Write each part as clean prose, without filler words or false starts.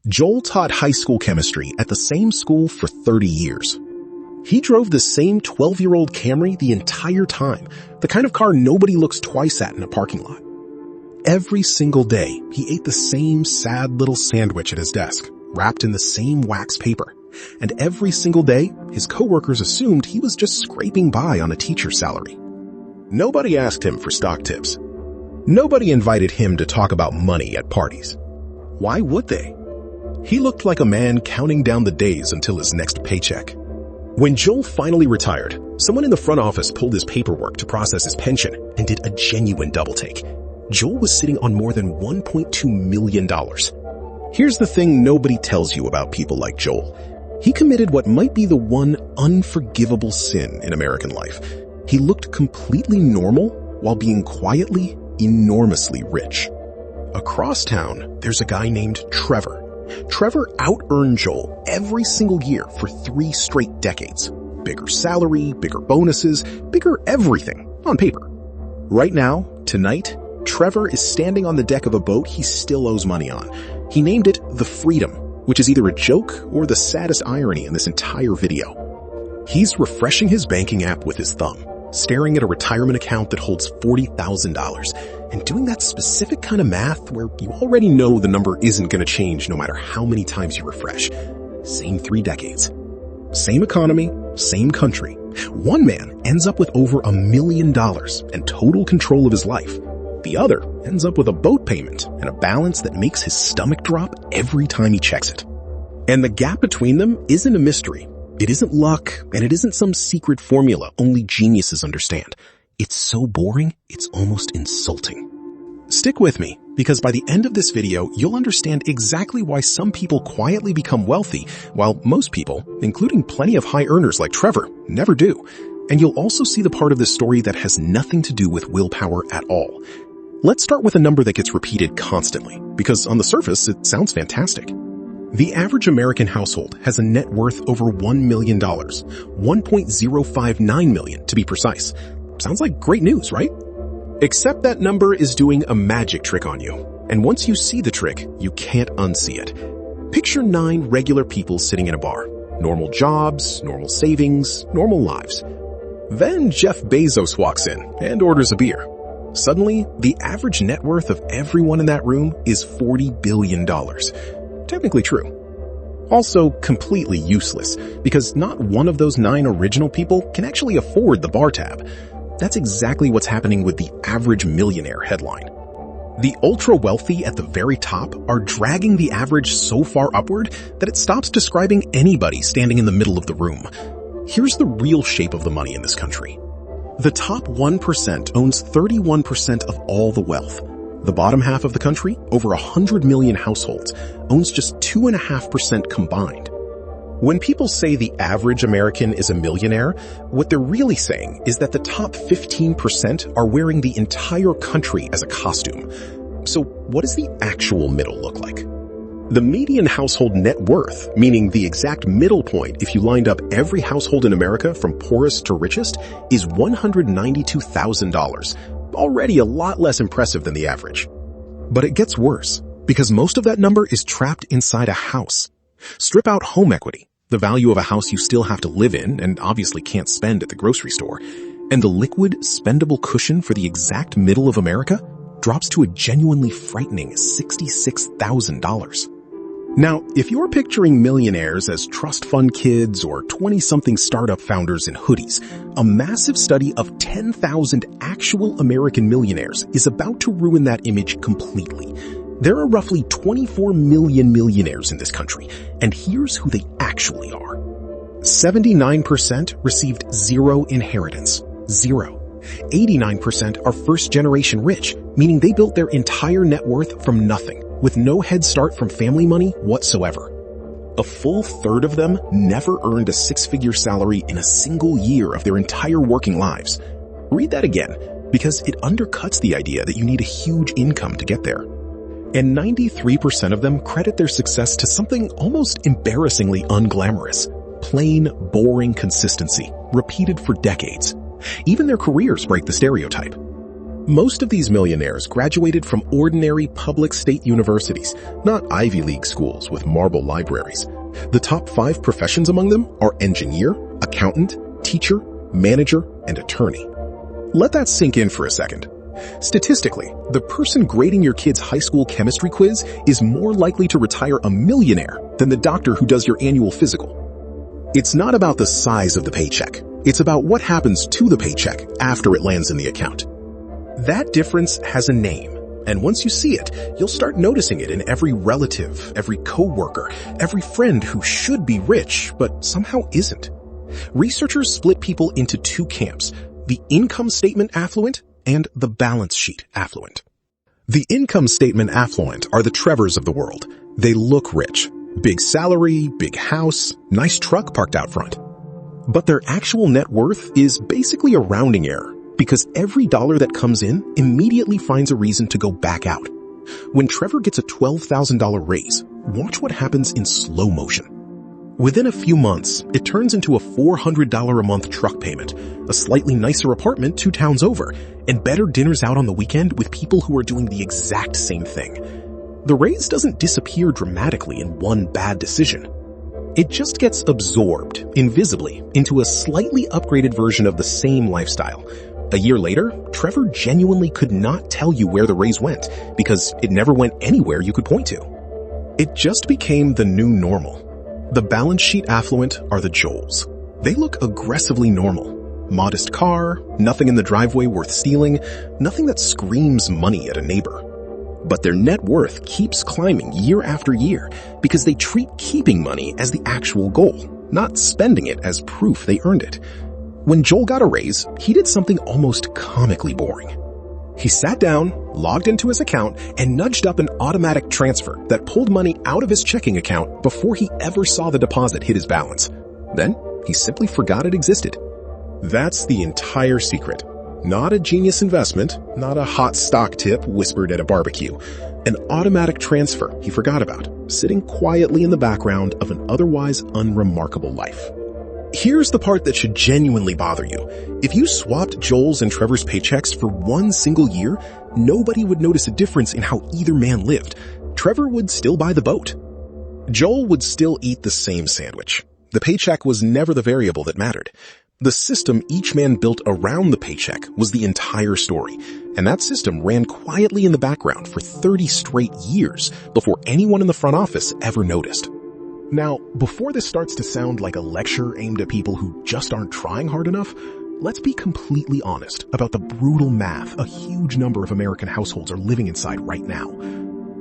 Joel taught high school chemistry at the same school for 30 years. He drove the same 12-year-old Camry the entire time, the kind of car nobody looks twice at in a parking lot. Every single day, he ate the same sad little sandwich at his desk, wrapped in the same wax paper. And every single day, his coworkers assumed he was just scraping by on a teacher's salary. Nobody asked him for stock tips. Nobody invited him to talk about money at parties. Why would they? He looked like a man counting down the days until his next paycheck. When Joel finally retired, someone in the front office pulled his paperwork to process his pension and did a genuine double take. Joel was sitting on more than $1.2 million. Here's the thing nobody tells you about people like Joel. He committed what might be the one unforgivable sin in American life. He looked completely normal while being quietly, enormously rich. Across town, there's a guy named Trevor. Trevor out-earned Joel every single year for 3 straight decades. Bigger salary, bigger bonuses, bigger everything on paper. Right now, tonight, Trevor is standing on the deck of a boat he still owes money on. He named it the Freedom, which is either a joke or the saddest irony in this entire video. He's refreshing his banking app with his thumb, staring at a retirement account that holds $40,000, and doing that specific kind of math where you already know the number isn't going to change no matter how many times you refresh. Same 3 decades. Same economy, same country. One man ends up with over $1 million and total control of his life. The other ends up with a boat payment and a balance that makes his stomach drop every time he checks it. And the gap between them isn't a mystery. It isn't luck, and it isn't some secret formula only geniuses understand. It's so boring, it's almost insulting. Stick with me, because by the end of this video, you'll understand exactly why some people quietly become wealthy, while most people, including plenty of high earners like Trevor, never do. And you'll also see the part of this story that has nothing to do with willpower at all. Let's start with a number that gets repeated constantly, because on the surface, it sounds fantastic. The average American household has a net worth over $1 million, $1.059 million to be precise. Sounds like great news, right? Except that number is doing a magic trick on you. And once you see the trick, you can't unsee it. Picture 9 regular people sitting in a bar. Normal jobs, normal savings, normal lives. Then Jeff Bezos walks in and orders a beer. Suddenly, the average net worth of everyone in that room is $40 billion. Technically true. Also completely useless, because not one of those 9 original people can actually afford the bar tab. That's exactly what's happening with the average millionaire headline. The ultra-wealthy at the very top are dragging the average so far upward that it stops describing anybody standing in the middle of the room. Here's the real shape of the money in this country. The top 1% owns 31% of all the wealth. The bottom half of the country, over 100 million households, owns just 2.5% combined. When people say the average American is a millionaire, what they're really saying is that the top 15% are wearing the entire country as a costume. So what does the actual middle look like? The median household net worth, meaning the exact middle point if you lined up every household in America from poorest to richest, is $192,000. Already a lot less impressive than the average. But it gets worse, because most of that number is trapped inside a house. Strip out home equity, the value of a house you still have to live in and obviously can't spend at the grocery store, and the liquid, spendable cushion for the exact middle of America drops to a genuinely frightening $66,000. Now, if you're picturing millionaires as trust fund kids or 20-something startup founders in hoodies, a massive study of 10,000 actual American millionaires is about to ruin that image completely. There are roughly 24 million millionaires in this country, and here's who they actually are. 79% received 0 inheritance. 0. 89% are first-generation rich, meaning they built their entire net worth from nothing, with no head start from family money whatsoever. A full third of them never earned a 6-figure salary in a single year of their entire working lives. Read that again, because it undercuts the idea that you need a huge income to get there. And 93% of them credit their success to something almost embarrassingly unglamorous. Plain, boring consistency, repeated for decades. Even their careers break the stereotype. Most of these millionaires graduated from ordinary public state universities, not Ivy League schools with marble libraries. The top 5 professions among them are engineer, accountant, teacher, manager, and attorney. Let that sink in for a second. Statistically, the person grading your kid's high school chemistry quiz is more likely to retire a millionaire than the doctor who does your annual physical. It's not about the size of the paycheck. It's about what happens to the paycheck after it lands in the account. That difference has a name, and once you see it, you'll start noticing it in every relative, every coworker, every friend who should be rich but somehow isn't. Researchers split people into 2 camps, the income statement affluent and the balance sheet affluent. The income statement affluent are the Trevors of the world. They look rich. Big salary, big house, nice truck parked out front. But their actual net worth is basically a rounding error, because every dollar that comes in immediately finds a reason to go back out. When Trevor gets a $12,000 raise, watch what happens in slow motion. Within a few months, it turns into a $400 a month truck payment, a slightly nicer apartment 2 towns over, and better dinners out on the weekend with people who are doing the exact same thing. The raise doesn't disappear dramatically in one bad decision. It just gets absorbed, invisibly, into a slightly upgraded version of the same lifestyle. A year later, Trevor genuinely could not tell you where the raise went, because it never went anywhere you could point to. It just became the new normal. The balance sheet affluent are the Joels. They look aggressively normal. Modest car, nothing in the driveway worth stealing, nothing that screams money at a neighbor. But their net worth keeps climbing year after year because they treat keeping money as the actual goal, not spending it as proof they earned it. When Joel got a raise, he did something almost comically boring. He sat down, logged into his account, and nudged up an automatic transfer that pulled money out of his checking account before he ever saw the deposit hit his balance. Then, he simply forgot it existed. That's the entire secret. Not a genius investment, not a hot stock tip whispered at a barbecue. An automatic transfer he forgot about, sitting quietly in the background of an otherwise unremarkable life. Here's the part that should genuinely bother you. If you swapped Joel's and Trevor's paychecks for one single year, nobody would notice a difference in how either man lived. Trevor would still buy the boat. Joel would still eat the same sandwich. The paycheck was never the variable that mattered. The system each man built around the paycheck was the entire story, and that system ran quietly in the background for 30 straight years before anyone in the front office ever noticed. Now, before this starts to sound like a lecture aimed at people who just aren't trying hard enough, let's be completely honest about the brutal math a huge number of American households are living inside right now.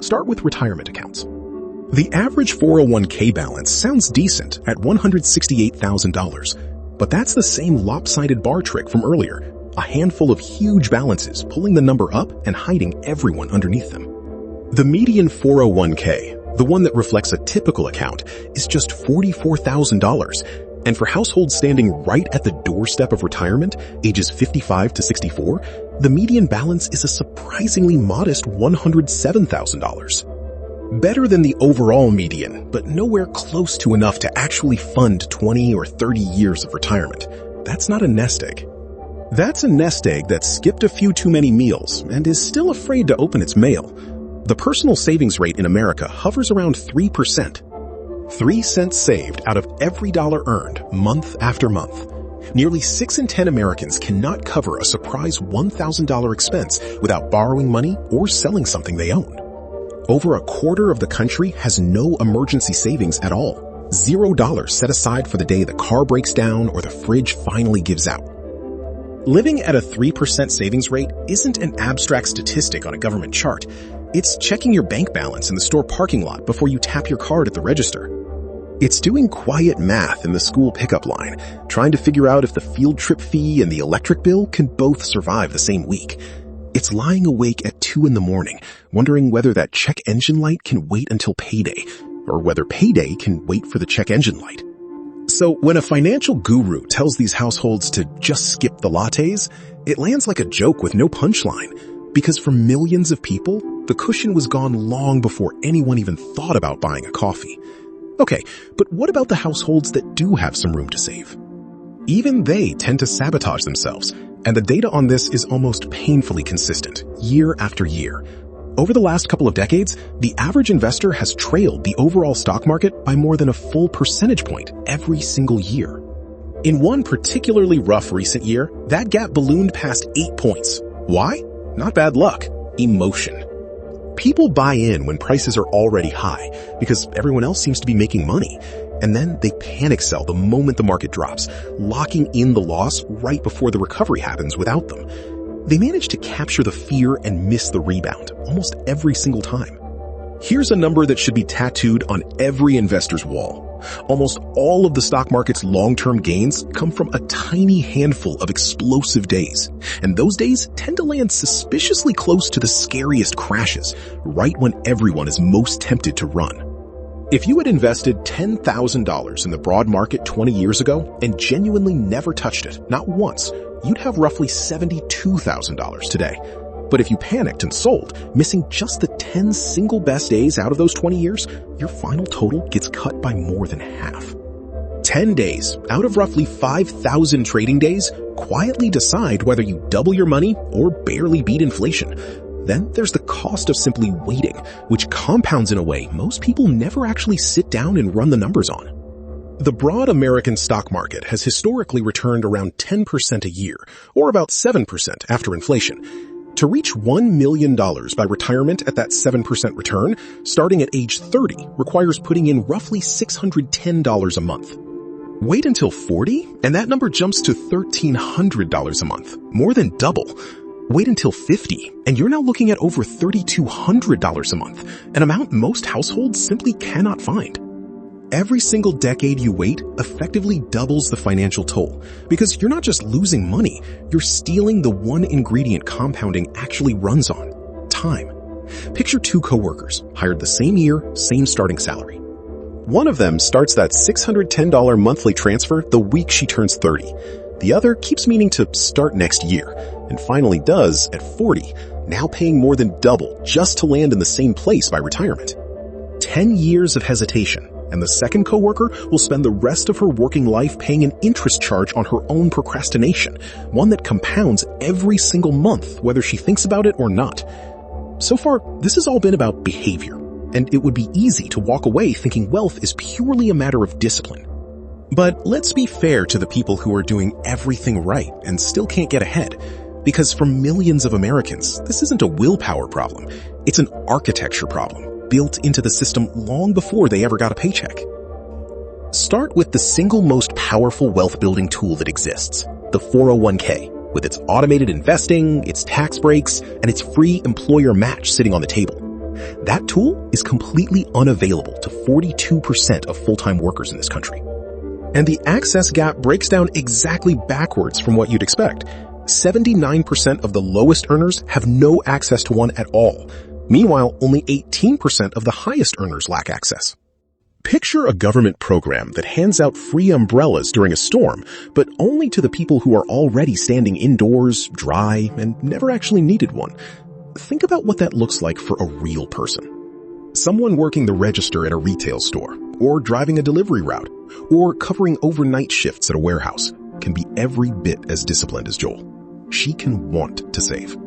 Start with retirement accounts. The average 401k balance sounds decent at $168,000, but that's the same lopsided bar trick from earlier, a handful of huge balances pulling the number up and hiding everyone underneath them. The median 401k, the one that reflects a typical account, is just $44,000. And for households standing right at the doorstep of retirement, ages 55 to 64, the median balance is a surprisingly modest $107,000. Better than the overall median, but nowhere close to enough to actually fund 20 or 30 years of retirement. That's not a nest egg. That's a nest egg that skipped a few too many meals and is still afraid to open its mail. The personal savings rate in America hovers around 3%. 3 cents saved out of every dollar earned month after month. Nearly 6 in 10 Americans cannot cover a surprise $1,000 expense without borrowing money or selling something they own. Over a quarter of the country has no emergency savings at all. $0 set aside for the day the car breaks down or the fridge finally gives out. Living at a 3% savings rate isn't an abstract statistic on a government chart. It's checking your bank balance in the store parking lot before you tap your card at the register. It's doing quiet math in the school pickup line, trying to figure out if the field trip fee and the electric bill can both survive the same week. It's lying awake at 2 a.m, wondering whether that check engine light can wait until payday, or whether payday can wait for the check engine light. So when a financial guru tells these households to just skip the lattes, it lands like a joke with no punchline, because for millions of people, the cushion was gone long before anyone even thought about buying a coffee. Okay, but what about the households that do have some room to save? Even they tend to sabotage themselves, And the data on this is almost painfully consistent, year after year. Over the last couple of decades, the average investor has trailed the overall stock market by more than a full percentage point every single year. In one particularly rough recent year, that gap ballooned past 8 points. Why? Not bad luck. Emotion. People buy in when prices are already high because everyone else seems to be making money. And then they panic sell the moment the market drops, locking in the loss right before the recovery happens without them. They manage to capture the fear and miss the rebound almost every single time. Here's a number that should be tattooed on every investor's wall. Almost all of the stock market's long-term gains come from a tiny handful of explosive days. And those days tend to land suspiciously close to the scariest crashes, right when everyone is most tempted to run. If you had invested $10,000 in the broad market 20 years ago and genuinely never touched it, not once, you'd have roughly $72,000 today. But if you panicked and sold, missing just the 10 single best days out of those 20 years, your final total gets cut by more than half. 10 days out of roughly 5,000 trading days quietly decide whether you double your money or barely beat inflation. Then there's the cost of simply waiting, which compounds in a way most people never actually sit down and run the numbers on. The broad American stock market has historically returned around 10% a year, or about 7% after inflation. To reach $1 million by retirement at that 7% return, starting at age 30, requires putting in roughly $610 a month. Wait until 40, and that number jumps to $1,300 a month, more than double. Wait until 50, and you're now looking at over $3,200 a month, an amount most households simply cannot find. Every single decade you wait effectively doubles the financial toll, because you're not just losing money, you're stealing the one ingredient compounding actually runs on: time. Picture two coworkers, hired the same year, same starting salary. One of them starts that $610 monthly transfer the week she turns 30. The other keeps meaning to start next year, and finally does at 40, now paying more than double just to land in the same place by retirement. 10 years of hesitation, and the second coworker will spend the rest of her working life paying an interest charge on her own procrastination, one that compounds every single month, whether she thinks about it or not. So far, this has all been about behavior, and it would be easy to walk away thinking wealth is purely a matter of discipline. But let's be fair to the people who are doing everything right and still can't get ahead, because for millions of Americans, this isn't a willpower problem, it's an architecture problem built into the system long before they ever got a paycheck. Start with the single most powerful wealth building tool that exists, the 401k, with its automated investing, its tax breaks, and its free employer match sitting on the table. That tool is completely unavailable to 42% of full-time workers in this country. And the access gap breaks down exactly backwards from what you'd expect. 79% of the lowest earners have no access to one at all. Meanwhile, only 18% of the highest earners lack access. Picture a government program that hands out free umbrellas during a storm, but only to the people who are already standing indoors, dry, and never actually needed one. Think about what that looks like for a real person. Someone working the register at a retail store, or driving a delivery route, or covering overnight shifts at a warehouse can be every bit as disciplined as Joel. She can want to save.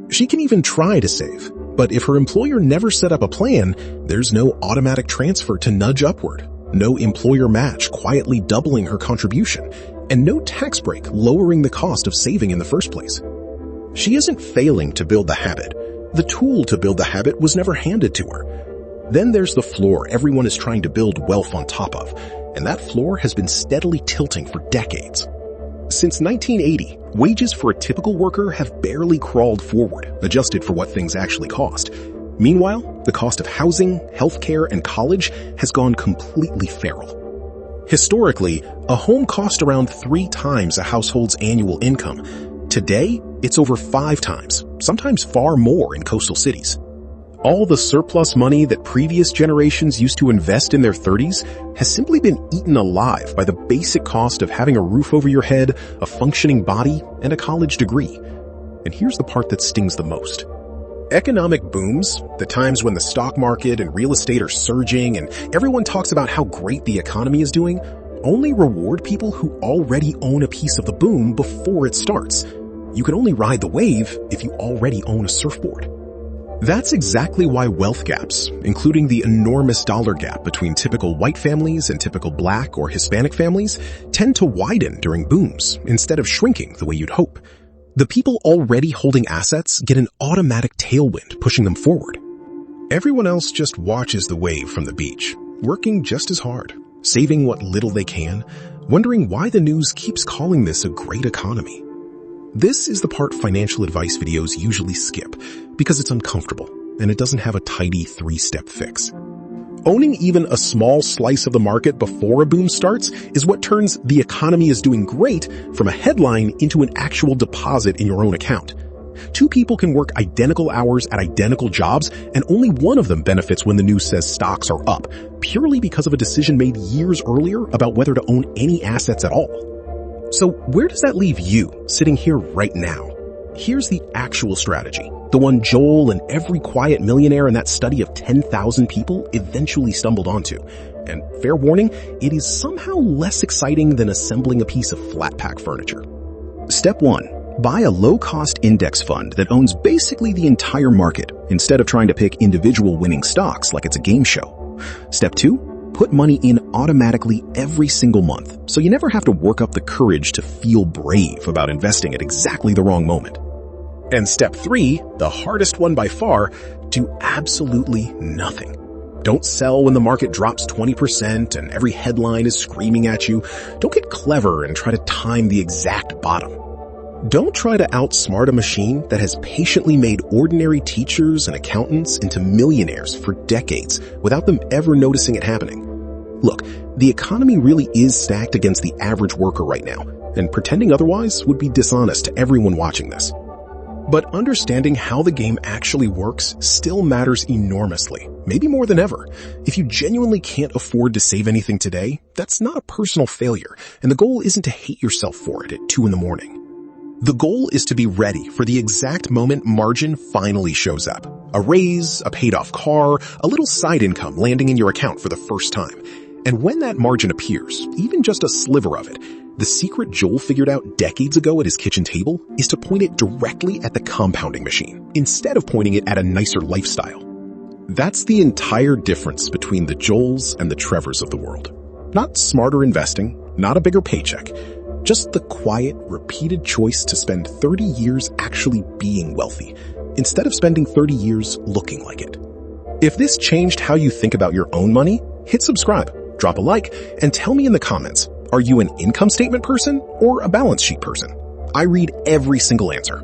She can even try to save, but if her employer never set up a plan, there's no automatic transfer to nudge upward, no employer match quietly doubling her contribution, and no tax break lowering the cost of saving in the first place. She isn't failing to build the habit. The tool to build the habit was never handed to her. Then there's the floor everyone is trying to build wealth on top of, and that floor has been steadily tilting for decades. Since 1980, wages for a typical worker have barely crawled forward, adjusted for what things actually cost. Meanwhile, the cost of housing, healthcare, and college has gone completely feral. Historically, a home cost around 3 times a household's annual income. Today, it's over 5 times, sometimes far more in coastal cities. All the surplus money that previous generations used to invest in their 30s has simply been eaten alive by the basic cost of having a roof over your head, a functioning body, and a college degree. And here's the part that stings the most. Economic booms, the times when the stock market and real estate are surging and everyone talks about how great the economy is doing, only reward people who already own a piece of the boom before it starts. You can only ride the wave if you already own a surfboard. That's exactly why wealth gaps, including the enormous dollar gap between typical white families and typical Black or Hispanic families, tend to widen during booms instead of shrinking the way you'd hope. The people already holding assets get an automatic tailwind pushing them forward. Everyone else just watches the wave from the beach, working just as hard, saving what little they can, wondering why the news keeps calling this a great economy. This is the part financial advice videos usually skip because it's uncomfortable and it doesn't have a tidy 3-step fix. Owning even a small slice of the market before a boom starts is what turns "the economy is doing great" from a headline into an actual deposit in your own account. 2 people can work identical hours at identical jobs, and only one of them benefits when the news says stocks are up, purely because of a decision made years earlier about whether to own any assets at all. So where does that leave you, sitting here right now? Here's the actual strategy, the one Joel and every quiet millionaire in that study of 10,000 people eventually stumbled onto. And fair warning, it is somehow less exciting than assembling a piece of flat-pack furniture. Step 1. Buy a low-cost index fund that owns basically the entire market, instead of trying to pick individual winning stocks like it's a game show. Step 2. Put money in automatically every single month, so you never have to work up the courage to feel brave about investing at exactly the wrong moment. And step 3, the hardest one by far, do absolutely nothing. Don't sell when the market drops 20% and every headline is screaming at you. Don't get clever and try to time the exact bottom. Don't try to outsmart a machine that has patiently made ordinary teachers and accountants into millionaires for decades without them ever noticing it happening. Look, the economy really is stacked against the average worker right now, and pretending otherwise would be dishonest to everyone watching this. But understanding how the game actually works still matters enormously, maybe more than ever. If you genuinely can't afford to save anything today, that's not a personal failure, and the goal isn't to hate yourself for it at 2 a.m. The goal is to be ready for the exact moment margin finally shows up. A raise, a paid-off car, a little side income landing in your account for the first time. And when that margin appears, even just a sliver of it, the secret Joel figured out decades ago at his kitchen table is to point it directly at the compounding machine, instead of pointing it at a nicer lifestyle. That's the entire difference between the Joels and the Trevors of the world. Not smarter investing, not a bigger paycheck, just the quiet, repeated choice to spend 30 years actually being wealthy, instead of spending 30 years looking like it. If this changed how you think about your own money, hit subscribe, drop a like, and tell me in the comments, are you an income statement person or a balance sheet person? I read every single answer.